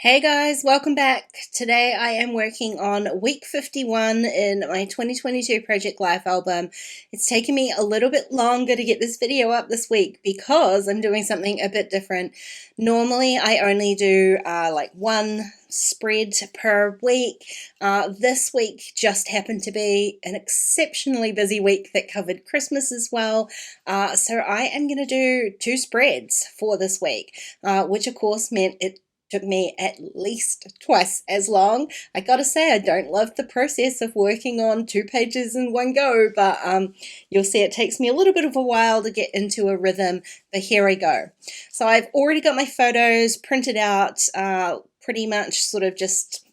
Hey guys, welcome back. Today I am working on week 51 in my 2022 Project Life album. It's taken me a little bit longer to get this video up this week because I'm doing something a bit different. Normally I only do like one spread per week. This week just happened to be an exceptionally busy week that covered Christmas as well. So I am going to do two spreads for this week, which of course meant it took me at least twice as long. I gotta say, I don't love the process of working on 2 pages in one go, but you'll see it takes me a little bit of a while to get into a rhythm, but here I go. So I've already got my photos printed out, pretty much sort of just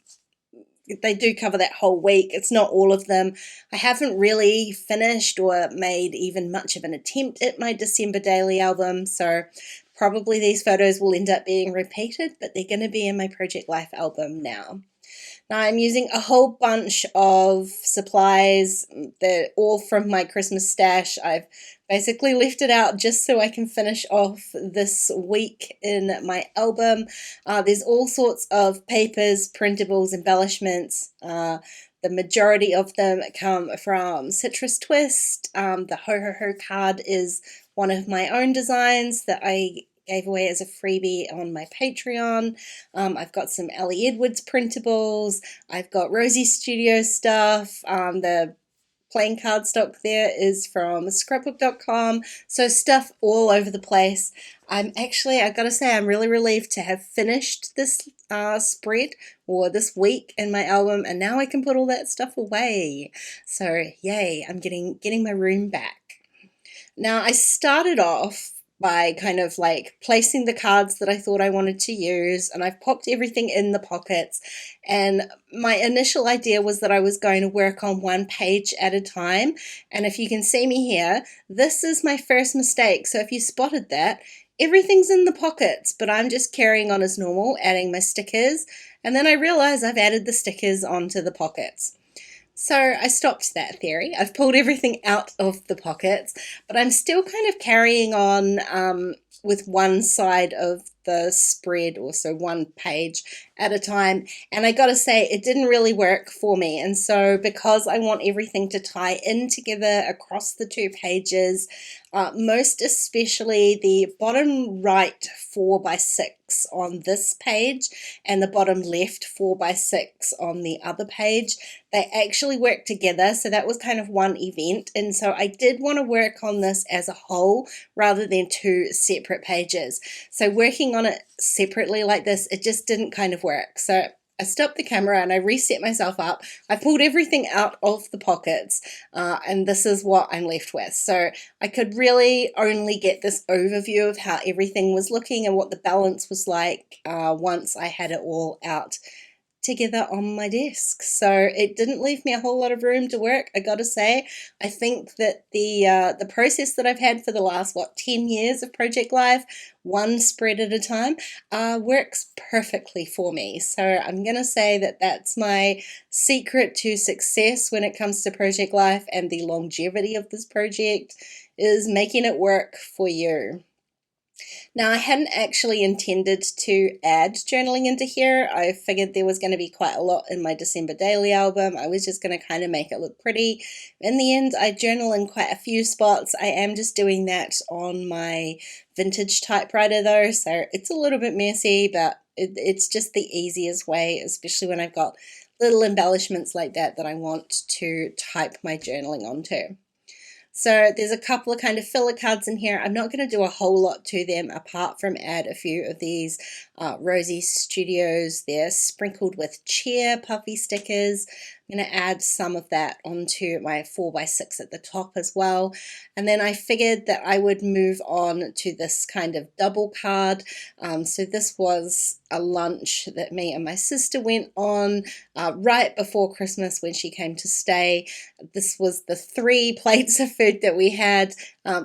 they do cover that whole week. It's not all of them. I haven't really finished or made even much of an attempt at my December daily album, so probably these photos will end up being repeated, but they're going to be in my Project Life album now. Now I'm using a whole bunch of supplies. They're all from my Christmas stash. I've basically left it out just so I can finish off this week in my album. There's all sorts of papers, printables, embellishments. The majority of them come from Citrus Twist. The Ho Ho Ho card is one of my own designs that I gave away as a freebie on my Patreon. I've got some Ellie Edwards printables. I've got Rosie Studio stuff. The plain cardstock there is from scrapbook.com. So stuff all over the place. I've got to say, I'm really relieved to have finished this spread or this week in my album, and now I can put all that stuff away. So yay, I'm getting my room back. Now I started off by kind of like placing the cards that I thought I wanted to use, and I've popped everything in the pockets. And my initial idea was that I was going to work on 1 page at a time. And if you can see me here, this is my first mistake. So if you spotted that, everything's in the pockets, but I'm just carrying on as normal, adding my stickers. And then I realize I've added the stickers onto the pockets. So I stopped that theory. I've pulled everything out of the pockets, but I'm still kind of carrying on with one side of the spread, or so 1 page at a time. And I gotta say, it didn't really work for me. And so because I want everything to tie in together across the 2 pages, most especially the bottom right 4x6 on this page and the bottom left 4x6 on the other page, they actually work together. So that was kind of one event. And so I did want to work on this as a whole rather than 2 separate pages. So working on it separately like this, it just didn't kind of work. So I stopped the camera and I reset myself up. I pulled everything out of the pockets, and this is what I'm left with. So I could really only get this overview of how everything was looking and what the balance was like once I had it all out together on my desk. So it didn't leave me a whole lot of room to work, I gotta say. I think that the process that I've had for the last 10 years of Project Life, one spread at a time, works perfectly for me. So I'm gonna say that that's my secret to success when it comes to Project Life and the longevity of this project, is making it work for you. Now, I hadn't actually intended to add journaling into here. I figured there was going to be quite a lot in my December daily album. I was just going to kind of make it look pretty. In the end, I journal in quite a few spots. I am just doing that on my vintage typewriter though, so it's a little bit messy, but it's just the easiest way, especially when I've got little embellishments like that I want to type my journaling onto. So there's a couple of kind of filler cards in here. I'm not going to do a whole lot to them apart from add a few of these Rosie Studios. They're sprinkled with cheer puffy stickers. I'm going to add some of that onto my 4x6 at the top as well. And then I figured that I would move on to this kind of double card. So this was a lunch that me and my sister went on right before Christmas when she came to stay. This was the 3 plates of food that we had.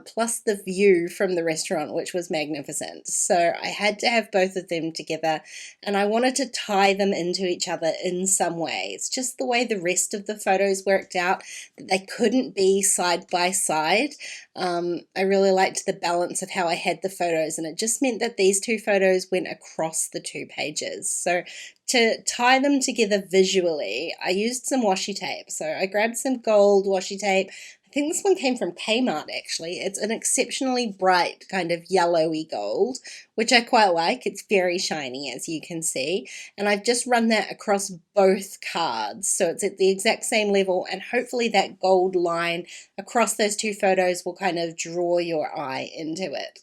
plus the view from the restaurant, which was magnificent. So I had to have both of them together, and I wanted to tie them into each other in some way. It's just the way the rest of the photos worked out that they couldn't be side by side. I really liked the balance of how I had the photos, and it just meant that these two photos went across the two pages. So to tie them together visually, I used some washi tape. So I grabbed some gold washi tape. I think this one came from Kmart actually. It's an exceptionally bright kind of yellowy gold, which I quite like. It's very shiny, as you can see. And I've just run that across both cards. So it's at the exact same level, and hopefully that gold line across those two photos will kind of draw your eye into it.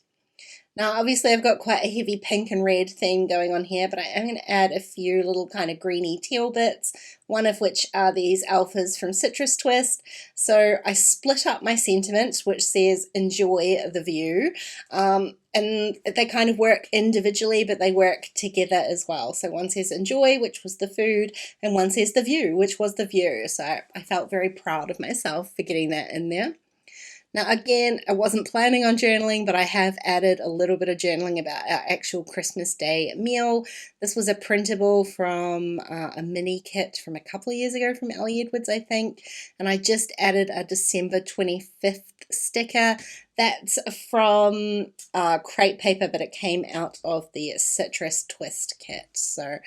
Now, obviously, I've got quite a heavy pink and red theme going on here, but I am going to add a few little kind of greeny teal bits, one of which are these alphas from Citrus Twist. So I split up my sentiment, which says enjoy the view, and they kind of work individually, but they work together as well. So one says enjoy, which was the food, and one says the view, which was the view. So I felt very proud of myself for getting that in there. Now again, I wasn't planning on journaling, but I have added a little bit of journaling about our actual Christmas Day meal. This was a printable from a mini kit from a couple of years ago from Ellie Edwards, I think. And I just added a December 25th sticker. That's from crepe paper, but it came out of the Citrus Twist kit. So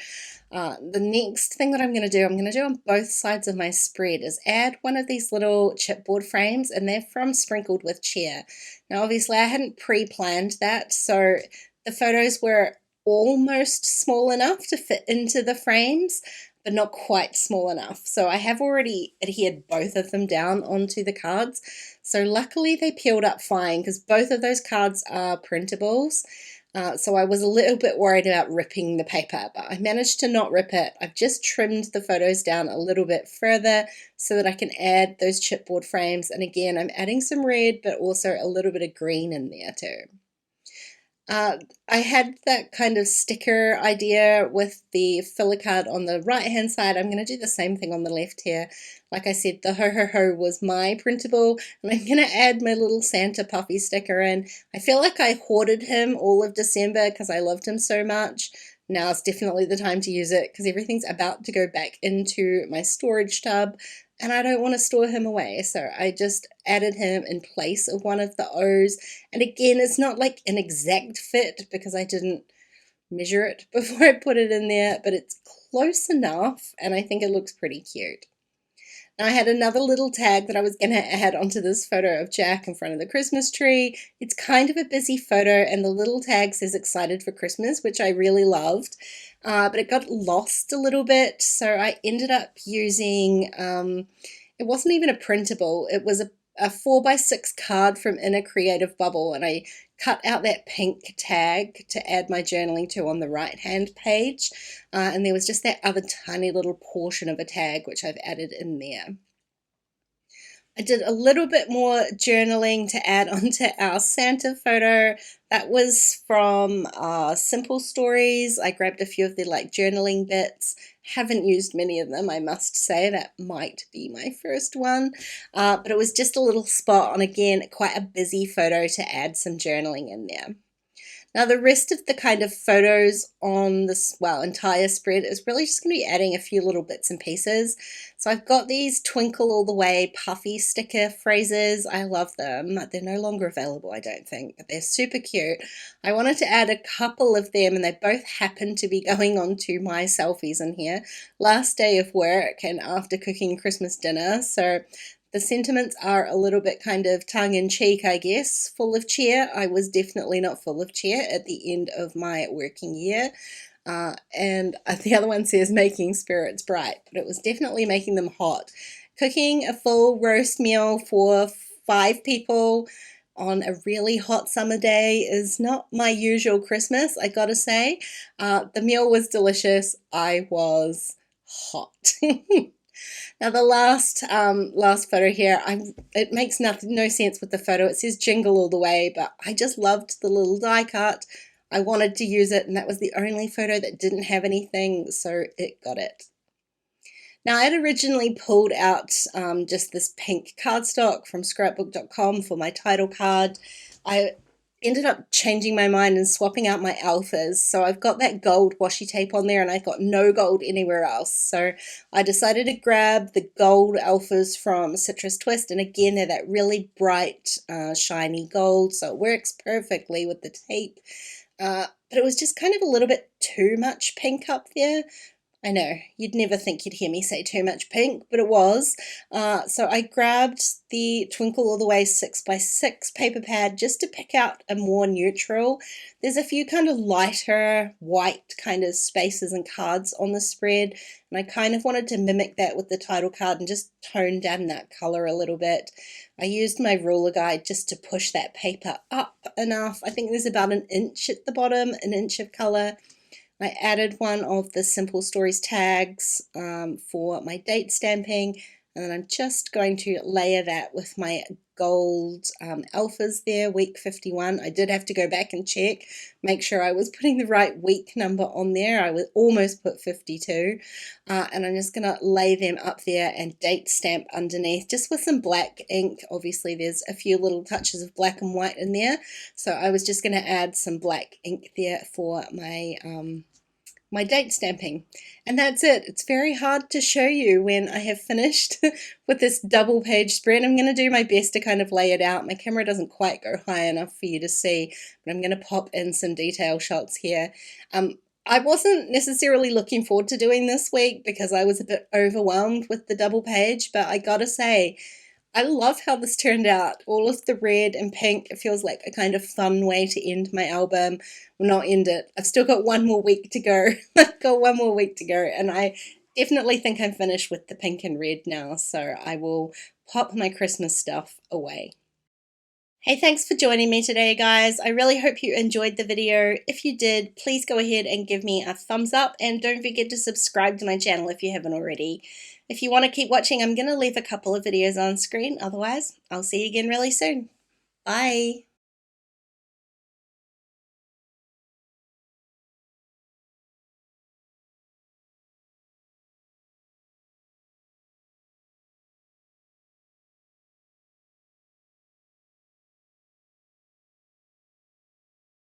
the next thing that I'm going to do on both sides of my spread is add one of these little chipboard frames, and they're from Sprinkled with Cheer. Now obviously I hadn't pre-planned that, so the photos were almost small enough to fit into the frames, but not quite small enough. So I have already adhered both of them down onto the cards. So luckily they peeled up fine, because both of those cards are printables. So I was a little bit worried about ripping the paper, but I managed to not rip it. I've just trimmed the photos down a little bit further so that I can add those chipboard frames. And again, I'm adding some red, but also a little bit of green in there too. I had that kind of sticker idea with the filler card on the right hand side. I'm going to do the same thing on the left here. Like I said, the ho ho ho was my printable, and I'm going to add my little Santa puffy sticker in. I feel like I hoarded him all of December because I loved him so much. Now it's definitely the time to use it because everything's about to go back into my storage tub, and I don't want to store him away, so I just added him in place of one of the O's. And again, it's not like an exact fit because I didn't measure it before I put it in there, but it's close enough, and I think it looks pretty cute. Now I had another little tag that I was going to add onto this photo of Jack in front of the Christmas tree. It's kind of a busy photo, and the little tag says excited for Christmas, which I really loved. But it got lost a little bit, so I ended up using, it wasn't even a printable, it was a 4x6 card from Inner Creative Bubble, and I cut out that pink tag to add my journaling to on the right hand page, and there was just that other tiny little portion of a tag which I've added in there. I did a little bit more journaling to add onto our Santa photo. That was from Simple Stories. I grabbed a few of the journaling bits. Haven't used many of them, I must say. That might be my first one. But it was just a little spot on, again, quite a busy photo to add some journaling in there. Now the rest of the kind of photos on this, entire spread is really just going to be adding a few little bits and pieces. So I've got these Twinkle All the Way puffy sticker phrases. I love them. They're no longer available, I don't think, but they're super cute. I wanted to add a couple of them, and they both happen to be going on to my selfies in here. Last day of work and after cooking Christmas dinner, so the sentiments are a little bit kind of tongue-in-cheek, I guess. Full of cheer. I was definitely not full of cheer at the end of my working year. And the other one says making spirits bright, but it was definitely making them hot. Cooking a full roast meal for 5 people on a really hot summer day is not my usual Christmas, I gotta say. The meal was delicious. I was hot. Now the last photo here, it makes no sense with the photo. It says jingle all the way, but I just loved the little die cut. I wanted to use it, and that was the only photo that didn't have anything, so it got it. Now, I had originally pulled out just this pink cardstock from scrapbook.com for my title card. I ended up changing my mind and swapping out my alphas. So I've got that gold washi tape on there and I've got no gold anywhere else. So I decided to grab the gold alphas from Citrus Twist. And again, they're that really bright, shiny gold. So it works perfectly with the tape. But it was just kind of a little bit too much pink up there. I know, you'd never think you'd hear me say too much pink, but it was. So I grabbed the Twinkle All the Way 6x6 paper pad just to pick out a more neutral. There's a few kind of lighter white kind of spaces and cards on the spread, and I kind of wanted to mimic that with the title card and just tone down that color a little bit. I used my ruler guide just to push that paper up enough. I think there's about an inch at the bottom, an inch of color. I added one of the Simple Stories tags for my date stamping, and then I'm just going to layer that with my gold alphas there, week 51. I did have to go back and check, make sure I was putting the right week number on there. I was almost put 52, and I'm just going to lay them up there and date stamp underneath, just with some black ink. Obviously there's a few little touches of black and white in there, so I was just going to add some black ink there for my date stamping. And that's it. It's very hard to show you when I have finished with this double page spread. I'm going to do my best to kind of lay it out. My camera doesn't quite go high enough for you to see, but I'm going to pop in some detail shots here. I wasn't necessarily looking forward to doing this week because I was a bit overwhelmed with the double page, but I gotta say, I love how this turned out. All of the red and pink, it feels like a kind of fun way to end my album. Well, not end it. I've still got one more week to go. I've got one more week to go, and I definitely think I'm finished with the pink and red now, so I will pop my Christmas stuff away. Hey, thanks for joining me today, guys. I really hope you enjoyed the video. If you did, please go ahead and give me a thumbs up, and don't forget to subscribe to my channel if you haven't already. If you want to keep watching, I'm going to leave a couple of videos on screen. Otherwise, I'll see you again really soon. Bye.